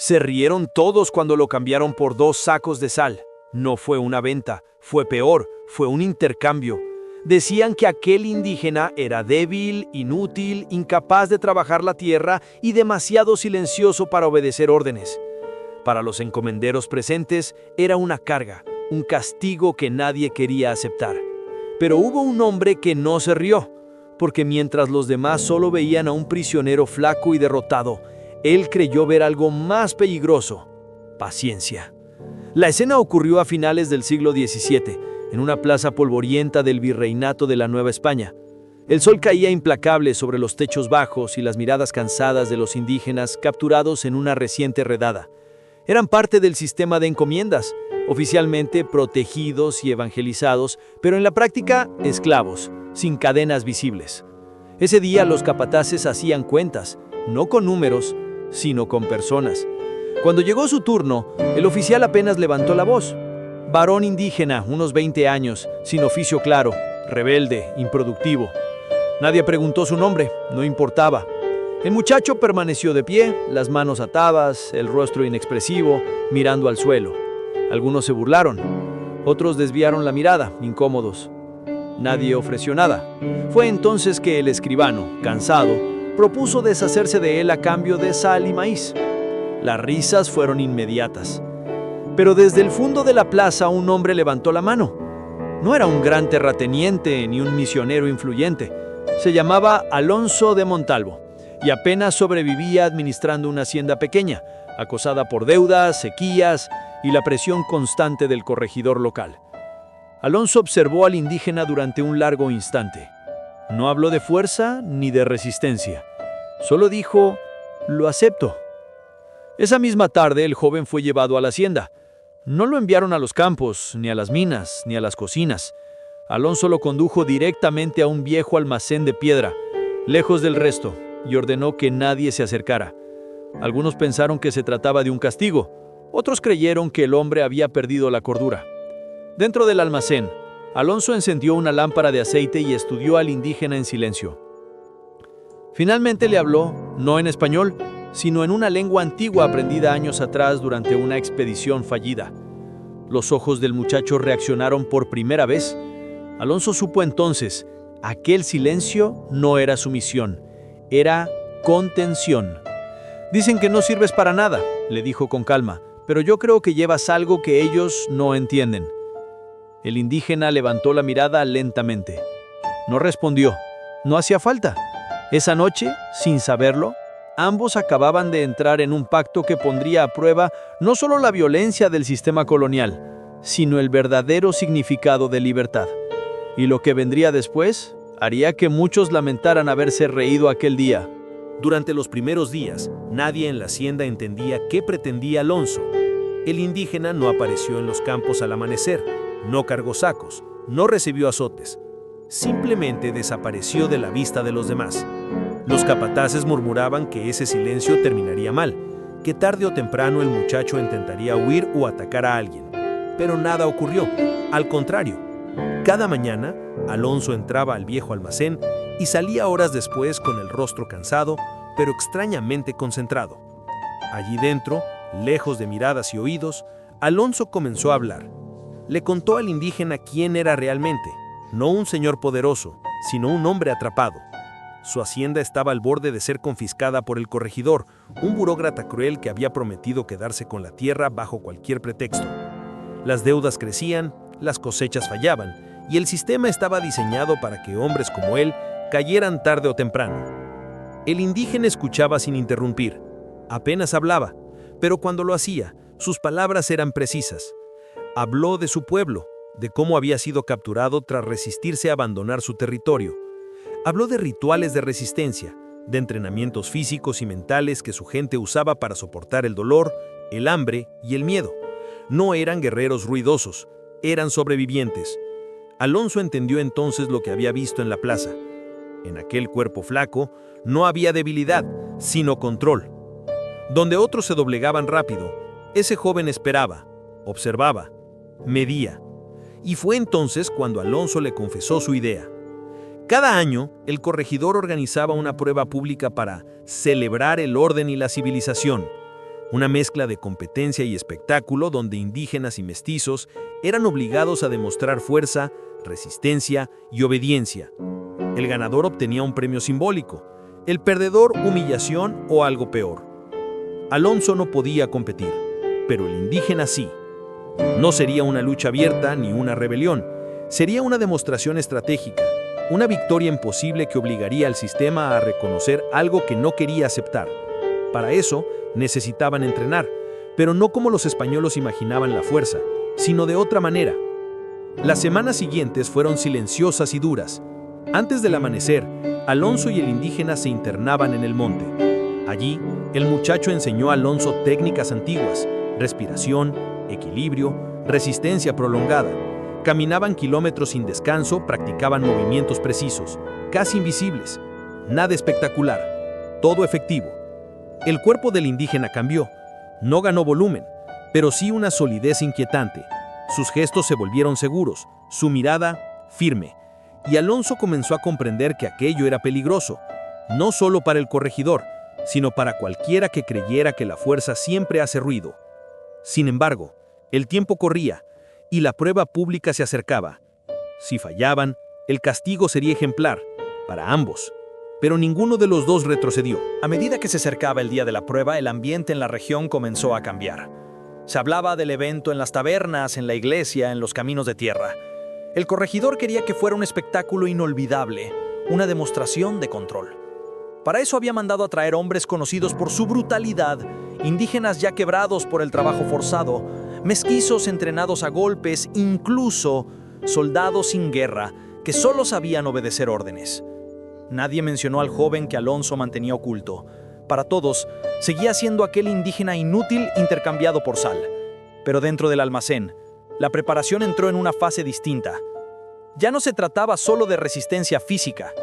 Se rieron todos cuando lo cambiaron por 2 sacos de sal. No fue una venta, fue peor, fue un intercambio. Decían que aquel indígena era débil, inútil, incapaz de trabajar la tierra y demasiado silencioso para obedecer órdenes. Para los encomenderos presentes era una carga, un castigo que nadie quería aceptar. Pero hubo un hombre que no se rió, porque mientras los demás solo veían a un prisionero flaco y derrotado, él creyó ver algo más peligroso: paciencia. La escena ocurrió a finales del siglo XVII, en una plaza polvorienta del virreinato de la Nueva España. El sol caía implacable sobre los techos bajos y las miradas cansadas de los indígenas capturados en una reciente redada. Eran parte del sistema de encomiendas, oficialmente protegidos y evangelizados, pero en la práctica esclavos, sin cadenas visibles. Ese día los capataces hacían cuentas, no con números, sino con personas. Cuando llegó su turno, el oficial apenas levantó la voz. Varón indígena, unos 20 años, sin oficio claro, rebelde, improductivo. Nadie preguntó su nombre, no importaba. El muchacho permaneció de pie, las manos atadas, el rostro inexpresivo, mirando al suelo. Algunos se burlaron, otros desviaron la mirada, incómodos. Nadie ofreció nada. Fue entonces que el escribano, cansado, propuso deshacerse de él a cambio de sal y maíz. Las risas fueron inmediatas. Pero desde el fondo de la plaza un hombre levantó la mano. No era un gran terrateniente ni un misionero influyente. Se llamaba Alonso de Montalvo y apenas sobrevivía administrando una hacienda pequeña, acosada por deudas, sequías y la presión constante del corregidor local. Alonso observó al indígena durante un largo instante. No habló de fuerza ni de resistencia. Solo dijo: «Lo acepto». Esa misma tarde el joven fue llevado a la hacienda. No lo enviaron a los campos, ni a las minas, ni a las cocinas. Alonso lo condujo directamente a un viejo almacén de piedra, lejos del resto, y ordenó que nadie se acercara. Algunos pensaron que se trataba de un castigo, otros creyeron que el hombre había perdido la cordura. Dentro del almacén, Alonso encendió una lámpara de aceite y estudió al indígena en silencio. Finalmente le habló, no en español, sino en una lengua antigua aprendida años atrás durante una expedición fallida. Los ojos del muchacho reaccionaron por primera vez. Alonso supo entonces, aquel silencio no era sumisión, era contención. «Dicen que no sirves para nada», le dijo con calma, «pero yo creo que llevas algo que ellos no entienden». El indígena levantó la mirada lentamente. No respondió. No hacía falta. Esa noche, sin saberlo, ambos acababan de entrar en un pacto que pondría a prueba no solo la violencia del sistema colonial, sino el verdadero significado de libertad. Y lo que vendría después haría que muchos lamentaran haberse reído aquel día. Durante los primeros días, nadie en la hacienda entendía qué pretendía Alonso. El indígena no apareció en los campos al amanecer, no cargó sacos, no recibió azotes. Simplemente desapareció de la vista de los demás. Los capataces murmuraban que ese silencio terminaría mal, que tarde o temprano el muchacho intentaría huir o atacar a alguien. Pero nada ocurrió. Al contrario, cada mañana, Alonso entraba al viejo almacén y salía horas después con el rostro cansado, pero extrañamente concentrado. Allí dentro, lejos de miradas y oídos, Alonso comenzó a hablar. Le contó al indígena quién era realmente, no un señor poderoso, sino un hombre atrapado. Su hacienda estaba al borde de ser confiscada por el corregidor, un burócrata cruel que había prometido quedarse con la tierra bajo cualquier pretexto. Las deudas crecían, las cosechas fallaban, y el sistema estaba diseñado para que hombres como él cayeran tarde o temprano. El indígena escuchaba sin interrumpir. Apenas hablaba, pero cuando lo hacía, sus palabras eran precisas. Habló de su pueblo, de cómo había sido capturado tras resistirse a abandonar su territorio. Habló de rituales de resistencia, de entrenamientos físicos y mentales que su gente usaba para soportar el dolor, el hambre y el miedo. No eran guerreros ruidosos, eran sobrevivientes. Alonso entendió entonces lo que había visto en la plaza. En aquel cuerpo flaco no había debilidad, sino control. Donde otros se doblegaban rápido, ese joven esperaba, observaba, medía. Y fue entonces cuando Alonso le confesó su idea. Cada año, el corregidor organizaba una prueba pública para celebrar el orden y la civilización. una mezcla de competencia y espectáculo donde indígenas y mestizos eran obligados a demostrar fuerza, resistencia y obediencia. El ganador obtenía un premio simbólico, el perdedor humillación o algo peor. Alonso no podía competir, pero el indígena sí. No sería una lucha abierta ni una rebelión, sería una demostración estratégica, una victoria imposible que obligaría al sistema a reconocer algo que no quería aceptar. Para eso, necesitaban entrenar, pero no como los españoles imaginaban la fuerza, sino de otra manera. Las semanas siguientes fueron silenciosas y duras. Antes del amanecer, Alonso y el indígena se internaban en el monte. Allí, el muchacho enseñó a Alonso técnicas antiguas, respiración, equilibrio, resistencia prolongada. Caminaban kilómetros sin descanso, practicaban movimientos precisos, casi invisibles. Nada espectacular, todo efectivo. El cuerpo del indígena cambió. No ganó volumen, pero sí una solidez inquietante. Sus gestos se volvieron seguros, su mirada firme. Y Alonso comenzó a comprender que aquello era peligroso, no solo para el corregidor, sino para cualquiera que creyera que la fuerza siempre hace ruido. Sin embargo, el tiempo corría y la prueba pública se acercaba. Si fallaban, el castigo sería ejemplar para ambos. Pero ninguno de los dos retrocedió. A medida que se acercaba el día de la prueba, el ambiente en la región comenzó a cambiar. Se hablaba del evento en las tabernas, en la iglesia, en los caminos de tierra. El corregidor quería que fuera un espectáculo inolvidable, una demostración de control. Para eso había mandado a traer hombres conocidos por su brutalidad, indígenas ya quebrados por el trabajo forzado, mestizos entrenados a golpes, incluso soldados sin guerra que solo sabían obedecer órdenes. Nadie mencionó al joven que Alonso mantenía oculto. Para todos, seguía siendo aquel indígena inútil intercambiado por sal. Pero dentro del almacén, la preparación entró en una fase distinta. Ya no se trataba solo de resistencia física.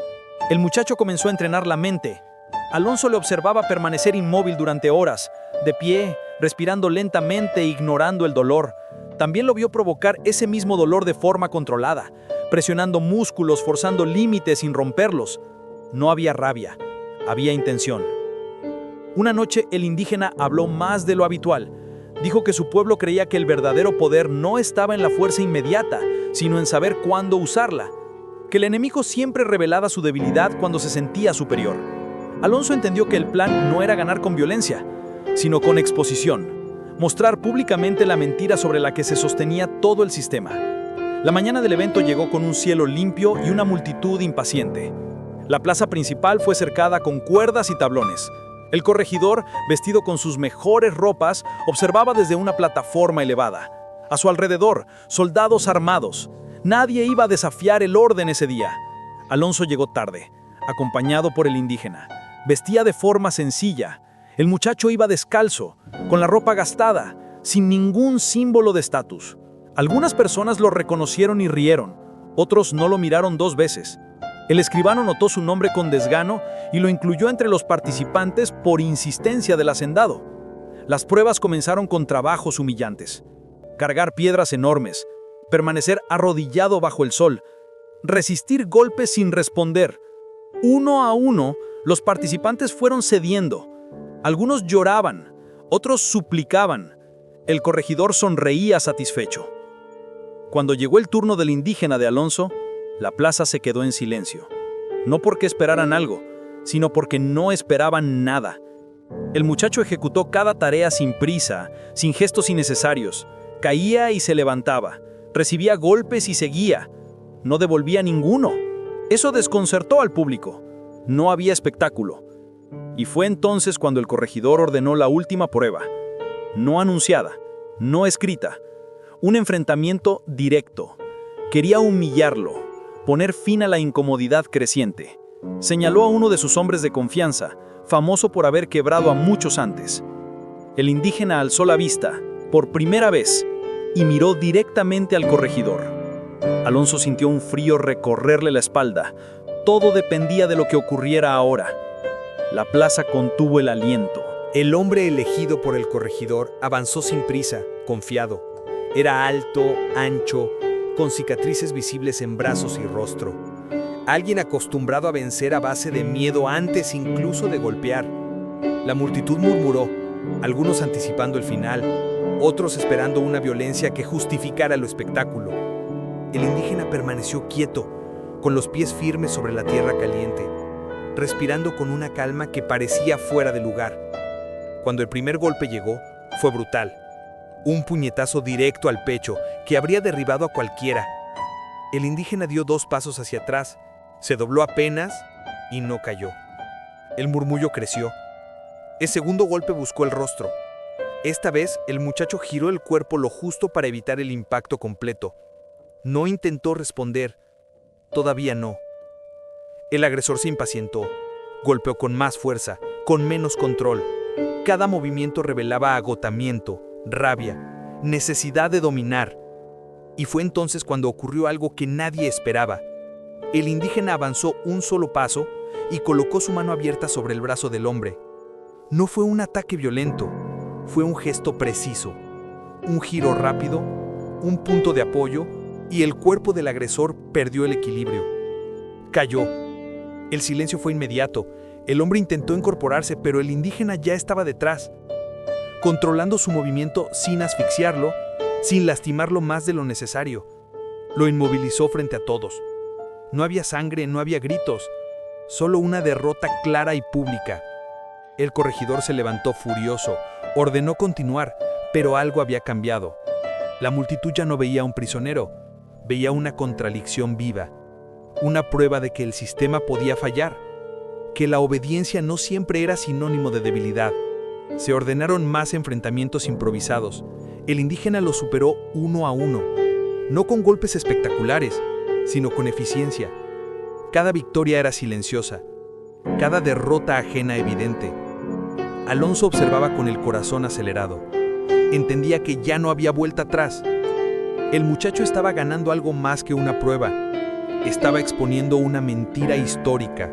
El muchacho comenzó a entrenar la mente. Alonso le observaba permanecer inmóvil durante horas, de pie, respirando lentamente, ignorando el dolor. También lo vio provocar ese mismo dolor de forma controlada, presionando músculos, forzando límites sin romperlos. No había rabia, había intención. Una noche el indígena habló más de lo habitual. Dijo que su pueblo creía que el verdadero poder no estaba en la fuerza inmediata, sino en saber cuándo usarla. Que el enemigo siempre revelaba su debilidad cuando se sentía superior. Alonso entendió que el plan no era ganar con violencia, sino con exposición. Mostrar públicamente la mentira sobre la que se sostenía todo el sistema. La mañana del evento llegó con un cielo limpio y una multitud impaciente. La plaza principal fue cercada con cuerdas y tablones. El corregidor, vestido con sus mejores ropas, observaba desde una plataforma elevada. A su alrededor, soldados armados. Nadie iba a desafiar el orden ese día. Alonso llegó tarde, acompañado por el indígena. Vestía de forma sencilla. El muchacho iba descalzo, con la ropa gastada, sin ningún símbolo de estatus. Algunas personas lo reconocieron y rieron. Otros no lo miraron dos veces. El escribano notó su nombre con desgano y lo incluyó entre los participantes por insistencia del hacendado. Las pruebas comenzaron con trabajos humillantes. Cargar piedras enormes, permanecer arrodillado bajo el sol, resistir golpes sin responder. Uno a uno, los participantes fueron cediendo. Algunos lloraban, otros suplicaban. El corregidor sonreía satisfecho. Cuando llegó el turno del indígena de Alonso, la plaza se quedó en silencio. No porque esperaran algo, sino porque no esperaban nada. El muchacho ejecutó cada tarea sin prisa, sin gestos innecesarios. Caía y se levantaba. Recibía golpes y seguía. No devolvía ninguno. Eso desconcertó al público. No había espectáculo. Y fue entonces cuando el corregidor ordenó la última prueba. No anunciada, no escrita. Un enfrentamiento directo. Quería humillarlo, poner fin a la incomodidad creciente. Señaló a uno de sus hombres de confianza, famoso por haber quebrado a muchos antes. El indígena alzó la vista, por primera vez, y miró directamente al corregidor. Alonso sintió un frío recorrerle la espalda. Todo dependía de lo que ocurriera ahora. La plaza contuvo el aliento. El hombre elegido por el corregidor avanzó sin prisa, confiado. Era alto, ancho, con cicatrices visibles en brazos y rostro. Alguien acostumbrado a vencer a base de miedo antes incluso de golpear. La multitud murmuró, algunos anticipando el final, otros esperando una violencia que justificara lo espectáculo. El indígena permaneció quieto, con los pies firmes sobre la tierra caliente, respirando con una calma que parecía fuera de lugar. Cuando el primer golpe llegó, fue brutal. Un puñetazo directo al pecho que habría derribado a cualquiera. El indígena dio 2 pasos hacia atrás, se dobló apenas y no cayó. El murmullo creció. El segundo golpe buscó el rostro. Esta vez, el muchacho giró el cuerpo lo justo para evitar el impacto completo. No intentó responder. Todavía no. El agresor se impacientó. Golpeó con más fuerza, con menos control. Cada movimiento revelaba agotamiento, rabia, necesidad de dominar. Y fue entonces cuando ocurrió algo que nadie esperaba. El indígena avanzó un solo paso y colocó su mano abierta sobre el brazo del hombre. No fue un ataque violento, fue un gesto preciso. Un giro rápido, un punto de apoyo, y el cuerpo del agresor perdió el equilibrio. Cayó. El silencio fue inmediato. El hombre intentó incorporarse, pero el indígena ya estaba detrás, controlando su movimiento sin asfixiarlo, sin lastimarlo más de lo necesario. Lo inmovilizó frente a todos. No había sangre, no había gritos, solo una derrota clara y pública. El corregidor se levantó furioso, ordenó continuar, pero algo había cambiado. La multitud ya no veía a un prisionero, veía una contradicción viva, una prueba de que el sistema podía fallar, que la obediencia no siempre era sinónimo de debilidad. Se ordenaron más enfrentamientos improvisados. El indígena los superó 1 a 1, no con golpes espectaculares, sino con eficiencia. Cada victoria era silenciosa, cada derrota ajena evidente. Alonso observaba con el corazón acelerado. Entendía que ya no había vuelta atrás. El muchacho estaba ganando algo más que una prueba. Estaba exponiendo una mentira histórica.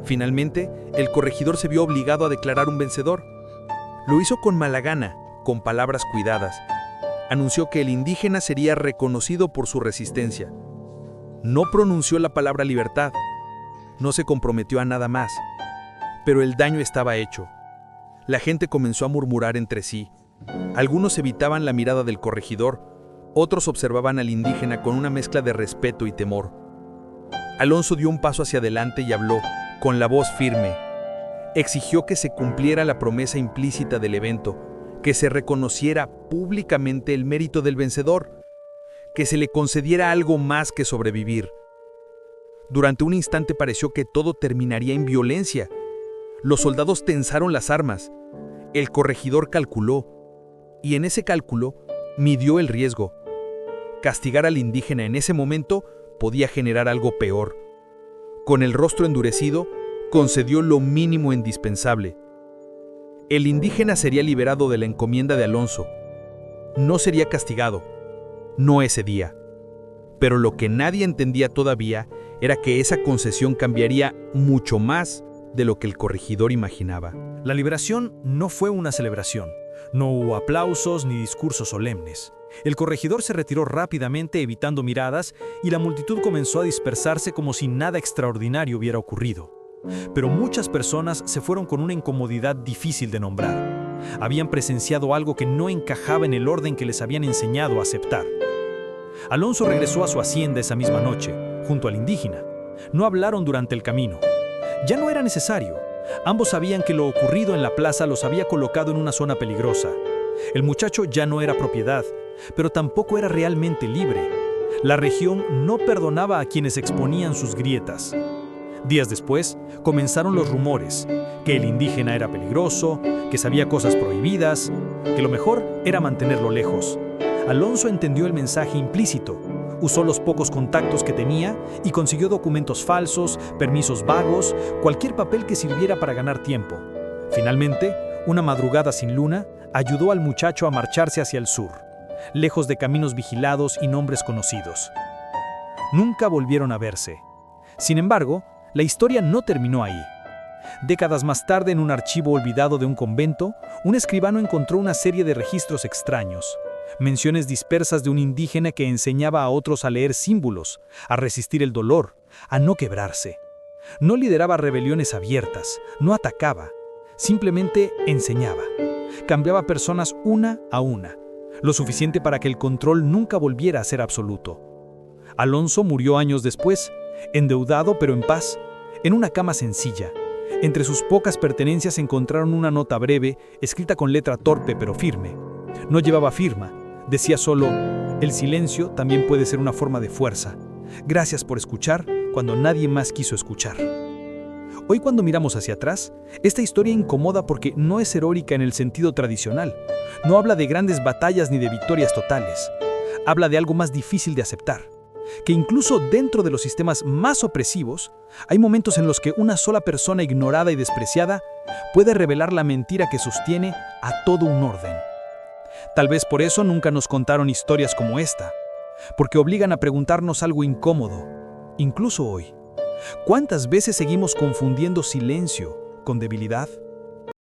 Finalmente, el corregidor se vio obligado a declarar un vencedor. Lo hizo con mala gana, con palabras cuidadas. Anunció que el indígena sería reconocido por su resistencia. No pronunció la palabra libertad. No se comprometió a nada más. Pero el daño estaba hecho. La gente comenzó a murmurar entre sí. Algunos evitaban la mirada del corregidor, otros observaban al indígena con una mezcla de respeto y temor. Alonso dio un paso hacia adelante y habló, con la voz firme. Exigió que se cumpliera la promesa implícita del evento, que se reconociera públicamente el mérito del vencedor, que se le concediera algo más que sobrevivir. Durante un instante pareció que todo terminaría en violencia. Los soldados tensaron las armas. El corregidor calculó, y en ese cálculo midió el riesgo. Castigar al indígena en ese momento podía generar algo peor. Con el rostro endurecido, concedió lo mínimo indispensable. El indígena sería liberado de la encomienda de Alonso. No sería castigado, no ese día. Pero lo que nadie entendía todavía era que esa concesión cambiaría mucho más de lo que el corregidor imaginaba. La liberación no fue una celebración. No hubo aplausos ni discursos solemnes. El corregidor se retiró rápidamente evitando miradas y la multitud comenzó a dispersarse como si nada extraordinario hubiera ocurrido. Pero muchas personas se fueron con una incomodidad difícil de nombrar. Habían presenciado algo que no encajaba en el orden que les habían enseñado a aceptar. Alonso regresó a su hacienda esa misma noche, junto al indígena. No hablaron durante el camino. Ya no era necesario. Ambos sabían que lo ocurrido en la plaza los había colocado en una zona peligrosa. El muchacho ya no era propiedad, pero tampoco era realmente libre. La región no perdonaba a quienes exponían sus grietas. Días después, comenzaron los rumores, que el indígena era peligroso, que sabía cosas prohibidas, que lo mejor era mantenerlo lejos. Alonso entendió el mensaje implícito, usó los pocos contactos que tenía y consiguió documentos falsos, permisos vagos, cualquier papel que sirviera para ganar tiempo. Finalmente, una madrugada sin luna, ayudó al muchacho a marcharse hacia el sur, lejos de caminos vigilados y nombres conocidos. Nunca volvieron a verse. Sin embargo, la historia no terminó ahí. Décadas más tarde, en un archivo olvidado de un convento, un escribano encontró una serie de registros extraños. Menciones dispersas de un indígena que enseñaba a otros a leer símbolos, a resistir el dolor, a no quebrarse. No lideraba rebeliones abiertas, no atacaba. simplemente enseñaba. Cambiaba personas una a una, lo suficiente para que el control nunca volviera a ser absoluto. Alonso murió años después, endeudado pero en paz, en una cama sencilla. Entre sus pocas pertenencias encontraron una nota breve, escrita con letra torpe pero firme. No llevaba firma, decía solo: el silencio también puede ser una forma de fuerza. Gracias por escuchar cuando nadie más quiso escuchar. Hoy, cuando miramos hacia atrás, esta historia incomoda porque no es heroica en el sentido tradicional. No habla de grandes batallas ni de victorias totales. Habla de algo más difícil de aceptar. Que incluso dentro de los sistemas más opresivos, hay momentos en los que una sola persona ignorada y despreciada puede revelar la mentira que sostiene a todo un orden. Tal vez por eso nunca nos contaron historias como esta, porque obligan a preguntarnos algo incómodo, incluso hoy. ¿Cuántas veces seguimos confundiendo silencio con debilidad?